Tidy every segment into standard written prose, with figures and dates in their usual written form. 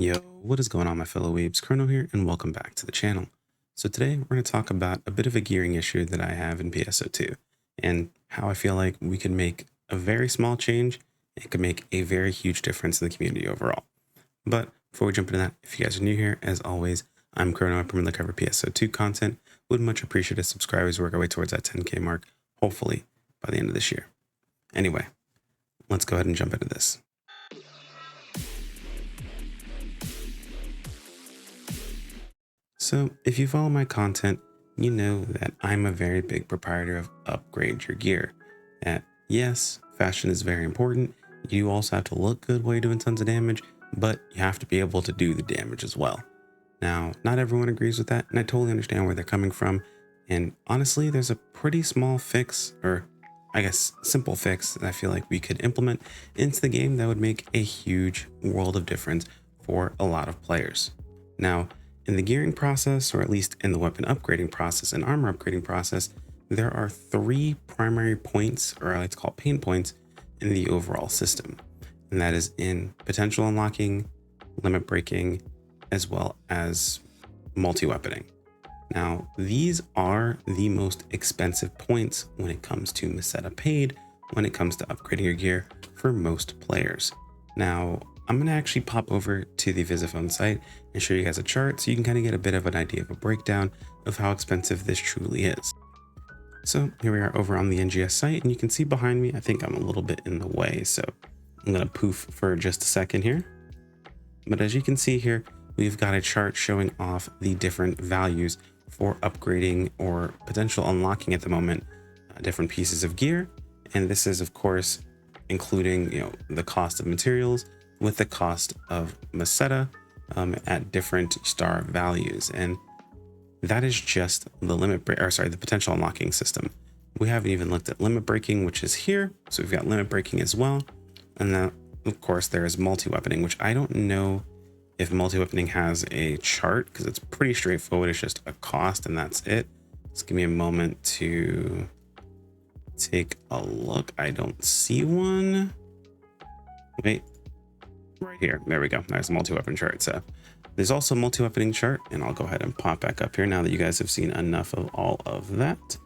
Yo, what is going on, my fellow weebs? Chrono here, and welcome back to the channel. So today we're going to talk about a bit of a gearing issue that I have in PSO2 and how I feel like we can make a very small change. It could make a very huge difference in the community overall. But before we jump into that, if you guys are new here, as always, I'm Chrono. I primarily cover PSO2 content. Would much appreciate a subscribe as we work our way towards that 10K mark, hopefully by the end of this year. Anyway, let's go ahead and jump into this. So if you follow my content, you know that I'm a very big proprietor of upgrade your gear. That yes, fashion is very important. You also have to look good while you're doing tons of damage, but you have to be able to do the damage as well. Now, not everyone agrees with that, and I totally understand where they're coming from. And honestly, there's a pretty small fix, or I guess simple fix, that I feel like we could implement into the game that would make a huge world of difference for a lot of players. Now, in the gearing process, or at least in the weapon upgrading process and armor upgrading process, there are three primary points, or I like to call pain points, in the overall system. And that is in potential unlocking, limit breaking, as well as multi-weaponing. Now, these are the most expensive points when it comes to Meseta paid, when it comes to upgrading your gear for most players. Now, I'm going to actually pop over to the Visiphone site and show you guys a chart so you can kind of get a bit of an idea of a breakdown of how expensive this truly is. So here we are over on the NGS site, and you can see behind me, I think I'm a little bit in the way, so I'm going to poof for just a second here. But as you can see here, we've got a chart showing off the different values for upgrading or potential unlocking at the moment, different pieces of gear. And this is, of course, including the cost of materials with the cost of Meseta at different star values. And that is just the the potential unlocking system. We haven't even looked at limit breaking, which is here. So we've got limit breaking as well. And then of course there is multi-weaponing, which I don't know if multi-weaponing has a chart because it's pretty straightforward. It's just a cost and that's it. Just give me a moment to take a look. I don't see one. Wait. Right here, there we go. There's a multi-weapon chart. So there's also a multi-weaponing chart, and I'll go ahead and pop back up here now that you guys have seen enough of all of that.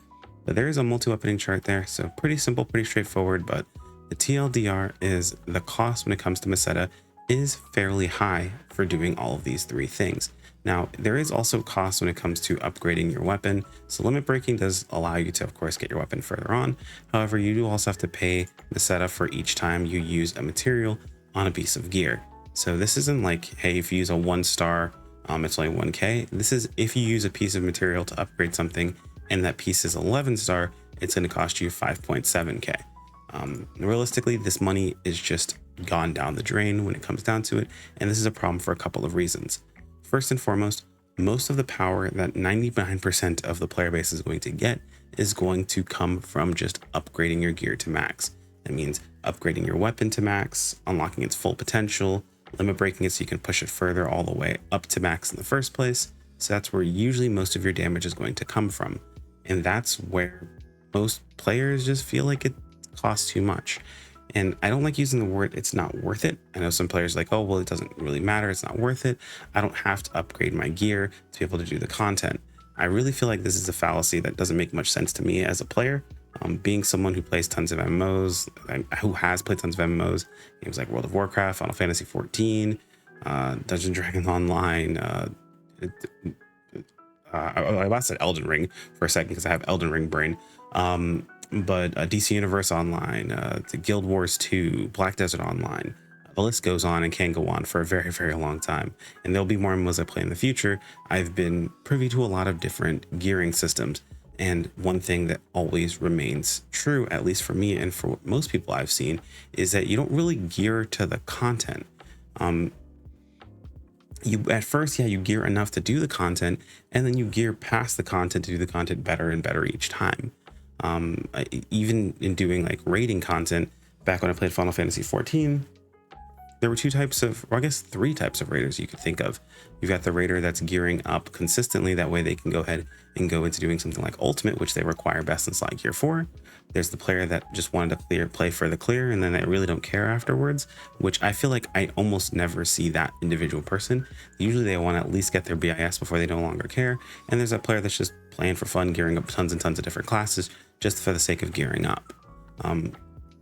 But there is a multi-weaponing chart there, so pretty simple, pretty straightforward. But the TLDR is the cost when it comes to Meseta is fairly high for doing all of these three things. Now, there is also cost when it comes to upgrading your weapon. So limit breaking does allow you to, of course, get your weapon further on. However, you do also have to pay Meseta for each time you use a material on a piece of gear. So this isn't like, hey, if you use a 1-star, it's only 1K. This is if you use a piece of material to upgrade something and that piece is 11-star, it's going to cost you 5.7K. Realistically, this money is just gone down the drain when it comes down to it. And this is a problem for a couple of reasons. First and foremost, most of the power that 99% of the player base is going to get is going to come from just upgrading your gear to max. That means upgrading your weapon to max, unlocking its full potential, limit breaking it so you can push it further all the way up to max in the first place. So that's where usually most of your damage is going to come from. And that's where most players just feel like it costs too much. And I don't like using the word it's not worth it. I know some players are like, oh, well, it doesn't really matter. It's not worth it. I don't have to upgrade my gear to be able to do the content. I really feel like this is a fallacy that doesn't make much sense to me as a player. Being someone who plays tons of MMOs, who has played tons of MMOs, games like World of Warcraft, Final Fantasy 14, Dungeons & Dragons Online, I about said Elden Ring for a second because I have Elden Ring brain, but DC Universe Online, the Guild Wars 2, Black Desert Online, the list goes on and can go on for a very, very long time. And there'll be more MMOs I play in the future. I've been privy to a lot of different gearing systems. And one thing that always remains true, at least for me and for most people I've seen, is that you don't really gear to the content. You at first, you gear enough to do the content, and then you gear past the content to do the content better and better each time. Even in doing like raiding content, back when I played Final Fantasy 14, there were two types of, or I guess three types of raiders you could think of. You've got the raider that's gearing up consistently. That way they can go ahead and go into doing something like ultimate, which they require best in slot gear for. There's the player that just wanted to play for the clear, and then they really don't care afterwards, which I feel like I almost never see that individual person. Usually they want to at least get their BIS before they no longer care. And there's that player that's just playing for fun, gearing up tons and tons of different classes just for the sake of gearing up.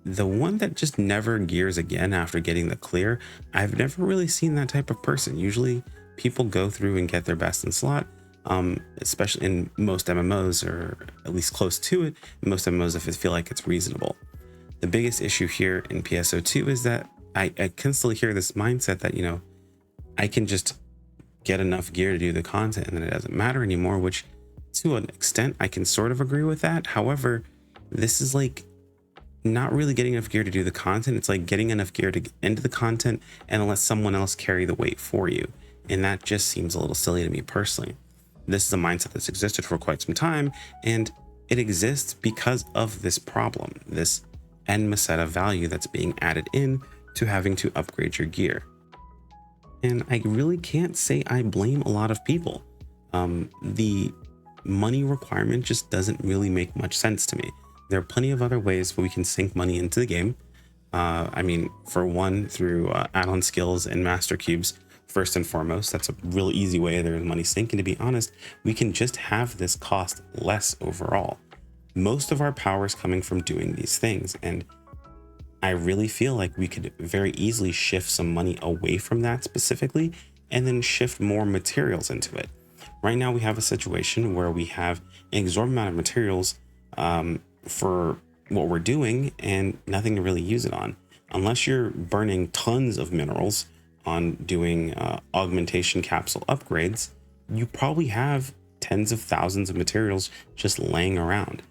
The one that just never gears again after getting the clear, I've never really seen that type of person. Usually people go through and get their best in slot, especially in most MMOs, or at least close to it. In most MMOs, if I feel like it's reasonable. The biggest issue here in PSO2 is that I can still hear this mindset that, you know, I can just get enough gear to do the content and then it doesn't matter anymore, which to an extent I can sort of agree with that. However, this is like not really getting enough gear to do the content. It's like getting enough gear to get into the content and let someone else carry the weight for you. And that just seems a little silly to me personally. This is a mindset that's existed for quite some time, and it exists because of this problem, this end meseta value that's being added in to having to upgrade your gear. And I really can't say I blame a lot of people. The money requirement just doesn't really make much sense to me. There are plenty of other ways where we can sink money into the game. I mean, for one, through add-on skills and master cubes, first and foremost. That's a real easy way there's money sinking. To be honest, we can just have this cost less overall. Most of our power is coming from doing these things, and I really feel like we could very easily shift some money away from that specifically and then shift more materials into it. Right now we have a situation where we have an exorbitant amount of materials for what we're doing and nothing to really use it on. Unless you're burning tons of minerals on doing augmentation capsule upgrades, you probably have tens of thousands of materials just laying around.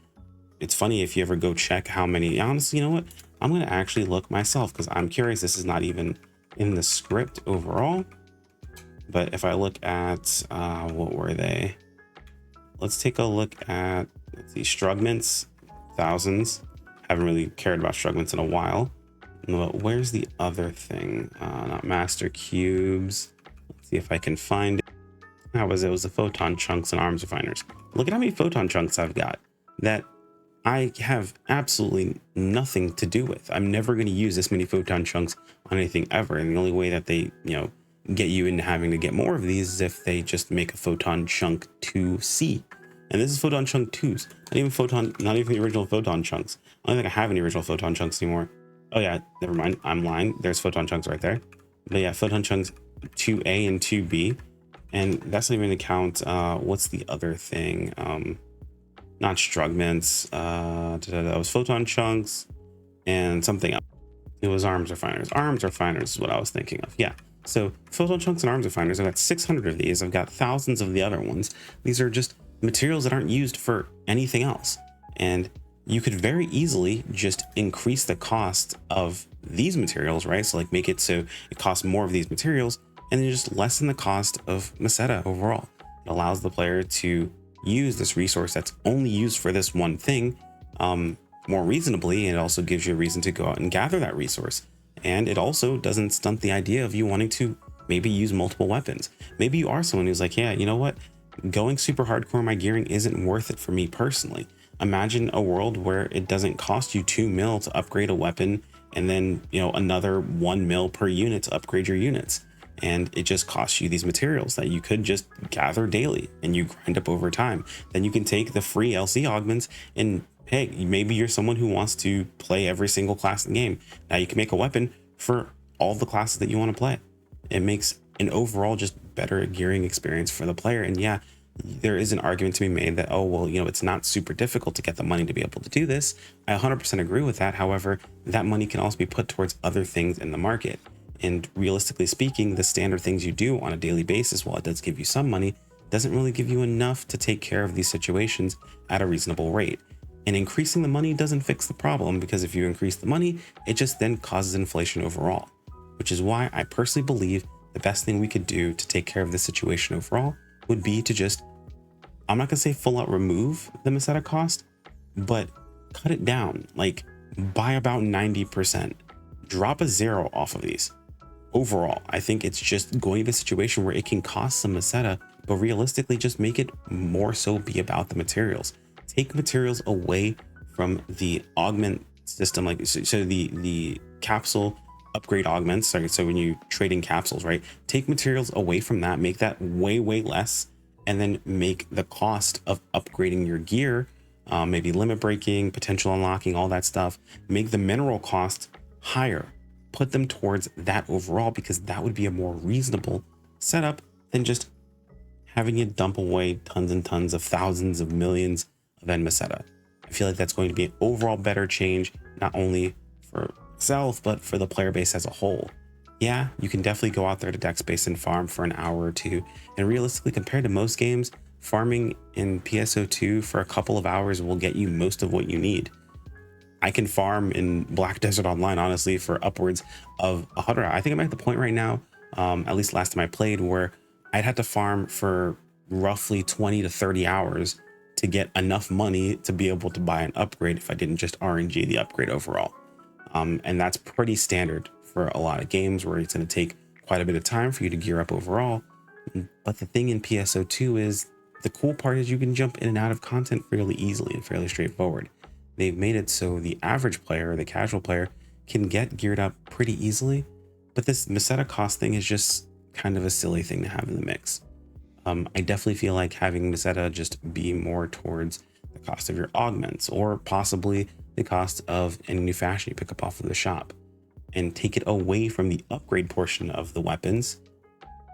It's funny if you ever go check how many, honestly, you know what? I'm going to actually look myself because I'm curious. This is not even in the script overall. But if I look at, what were they? Let's take a look at, let's see, Strugments, thousands. Haven't really cared about Strugments in a while. But where's the other thing? Not master cubes. Let's see if I can find it. That was it. It was the photon chunks and arms refiners. Look at how many photon chunks I've got that I have absolutely nothing to do with. I'm never going to use this many photon chunks on anything ever. And the only way that they, get you into having to get more of these is if they just make a photon chunk 2C. And this is photon chunk 2s. Not even the original photon chunks. I don't think I have any original photon chunks anymore. Oh yeah, never mind. I'm lying. There's photon chunks right there. But yeah, photon chunks 2A and 2B. And that's not even to count, what's the other thing? Not Strugments. That was photon chunks and something else. It was arms refiners. Arms refiners is what I was thinking of. Yeah. So photon chunks and arms refiners, I've got 600 of these. I've got thousands of the other ones. These are just materials that aren't used for anything else. And you could very easily just increase the cost of these materials, right? So like make it so it costs more of these materials and then just lessen the cost of meseta overall. It allows the player to use this resource that's only used for this one thing more reasonably, and it also gives you a reason to go out and gather that resource. And it also doesn't stunt the idea of you wanting to maybe use multiple weapons. Maybe you are someone who's like, yeah, you know what? Going super hardcore in my gearing isn't worth it for me personally. Imagine a world where it doesn't cost you 2 mil to upgrade a weapon and then, another 1 mil per unit to upgrade your units. And it just costs you these materials that you could just gather daily and you grind up over time. Then you can take the free LC augments and hey, maybe you're someone who wants to play every single class in the game. Now you can make a weapon for all the classes that you want to play. It makes an overall just better gearing experience for the player. And yeah, there is an argument to be made that, oh, well, it's not super difficult to get the money to be able to do this. I 100% agree with that. However, that money can also be put towards other things in the market. And realistically speaking, the standard things you do on a daily basis, while it does give you some money, doesn't really give you enough to take care of these situations at a reasonable rate. And increasing the money doesn't fix the problem, because if you increase the money, it just then causes inflation overall, which is why I personally believe the best thing we could do to take care of this situation overall would be to just, I'm not gonna say full out remove the meseta cost, but cut it down, like by about 90%, drop a 0 off of these. overall, I think it's just going to the situation where it can cost some Meseta, but realistically just make it more so be about the materials. Take materials away from the augment system, like so the capsule upgrade augments. So when you trading capsules, right? Take materials away from that, make that way less, and then make the cost of upgrading your gear, maybe limit breaking, potential unlocking, all that stuff, make the mineral cost higher. Put them towards that overall, because that would be a more reasonable setup than just having you dump away tons and tons of thousands of millions of end Meseta. I feel like that's going to be an overall better change, not only for itself, but for the player base as a whole. Yeah, you can definitely go out there to deck space and farm for an hour or two. And realistically, compared to most games, farming in PSO2 for a couple of hours will get you most of what you need. I can farm in Black Desert Online, honestly, for upwards of 100. I think I'm at the point right now, at least last time I played, where I'd have to farm for roughly 20 to 30 hours to get enough money to be able to buy an upgrade if I didn't just RNG the upgrade overall. And that's pretty standard for a lot of games, where it's going to take quite a bit of time for you to gear up overall. But the thing in PSO2 is, the cool part is you can jump in and out of content fairly easily and fairly straightforward. They've made it so the average player, the casual player, can get geared up pretty easily, but this Meseta cost thing is just kind of a silly thing to have in the mix. I definitely feel like having Meseta just be more towards the cost of your augments, or possibly the cost of any new fashion you pick up off of the shop, and take it away from the upgrade portion of the weapons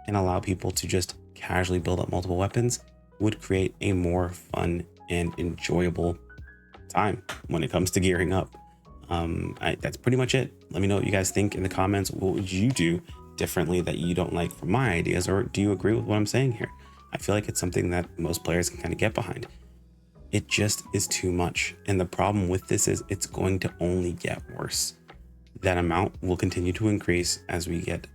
and allow people to just casually build up multiple weapons, would create a more fun and enjoyable time when it comes to gearing up. That's pretty much it. Let me know what you guys think in the comments. What would you do differently that you don't like from my ideas, or do you agree with what I'm saying here? I feel like it's something that most players can kind of get behind. It just is too much, and the problem with this is it's going to only get worse. That amount will continue to increase as we get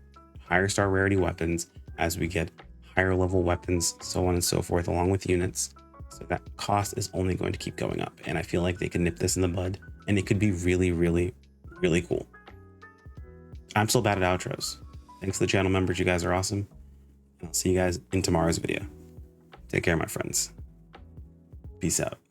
higher star rarity weapons, as we get higher level weapons, so on and so forth, along with units. So that cost is only going to keep going up, and I feel like they can nip this in the bud, and it could be really cool. I'm still bad at outros. Thanks to the channel members, you guys are awesome, and I'll see you guys in tomorrow's video. Take care, my friends. Peace out.